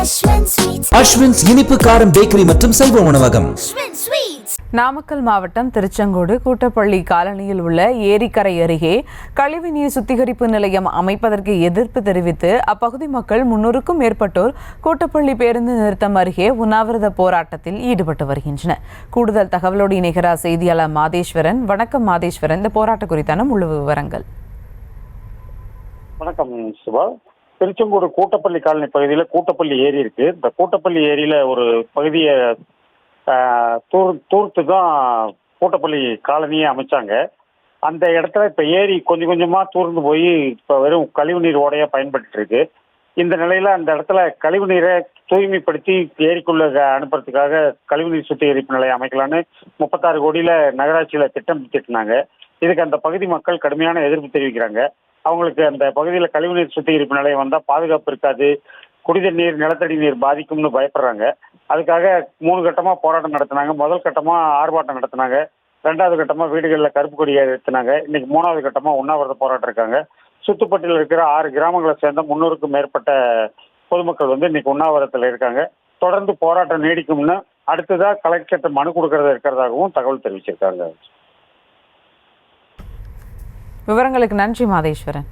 அஸ்வின்ஸ் இனிப்பு காரம் பேக்கரி மற்றும் செல்வ உணவகம். நாமக்கல் மாவட்டம் திருச்செங்கோடு கூட்டப்பள்ளி காலனியில் உள்ள ஏரிக்கரை அருகே கழிவுநீர் சுத்திகரிப்பு நிலையம் அமைப்பதற்கு எதிர்ப்பு தெரிவித்து அப்பகுதி மக்கள் 300க்கும் மேற்பட்டோர் கூட்டப்பள்ளி பேருந்து நிறுத்தம் அருகே உண்ணாவிரத போராட்டத்தில் ஈடுபட்டு வருகின்றனர். கூடுதல் தகவலோடு இணைகிறார் செய்தியாளர் மாதேஸ்வரன். வணக்கம் மாதேஸ்வரன், இந்த போராட்டம் குறித்தான முழு விவரங்கள். வணக்கம் சிவா. திருச்செங்கோடு கூட்டப்பள்ளி காலனி பகுதியில் கூட்டப்பள்ளி ஏரி இருக்கு. இந்த கூட்டப்பள்ளி ஏரியில ஒரு பகுதியை தூர்த்து தான் கூட்டப்பள்ளி காலனியை அமைச்சாங்க. அந்த இடத்துல இப்ப ஏரி கொஞ்சம் கொஞ்சமா தூர்ந்து போய் இப்ப வெறும் கழிவுநீர் ஓடையா பயன்பட்டு இருக்கு. இந்த நிலையில அந்த இடத்துல கழிவு நீரை தூய்மைப்படுத்தி ஏரிக்குள்ள அனுப்புறதுக்காக கழிவுநீர் சுத்திகரிப்பு நிலையம் அமைக்கலான்னு 36 கோடியில நகராட்சியில திட்டம் திட்டினாங்க. இதுக்கு அந்த பகுதி மக்கள் கடுமையான எதிர்ப்பு தெரிவிக்கிறாங்க. அவங்களுக்கு அந்த பகுதியில் கழிவுநீர் சுத்திகரிப்பு நிலையம் வந்தால் பாதுகாப்பு இருக்காது, குடிநீர் நீர் நிலத்தடி நீர் பாதிக்கும்னு பயப்படுறாங்க. அதுக்காக 3 கட்டமாக போராட்டம் நடத்தினாங்க. முதல் கட்டமாக ஆர்ப்பாட்டம் நடத்தினாங்க, 2வது கட்டமாக வீடுகளில் கருப்பு கொடியை ஏற்றினாங்க. இன்னைக்கு 3வது கட்டமாக உண்ணாவிரத போராட்டம் இருக்காங்க. சுத்துப்பட்டியில் இருக்கிற 6 கிராமங்களை சேர்ந்த 300க்கும் மேற்பட்ட பொதுமக்கள் இன்னைக்கு உண்ணாவிரதத்தில் இருக்காங்க. தொடர்ந்து போராட்டம் நீடிக்கும்னு அடுத்ததாக கலெக்டர்கிட்ட மனு கொடுக்கறதா இருக்கிறதாகவும் தகவல் தெரிவிச்சிருக்காங்க. விவரங்களுக்கு நன்றி மாதேஸ்வரன்.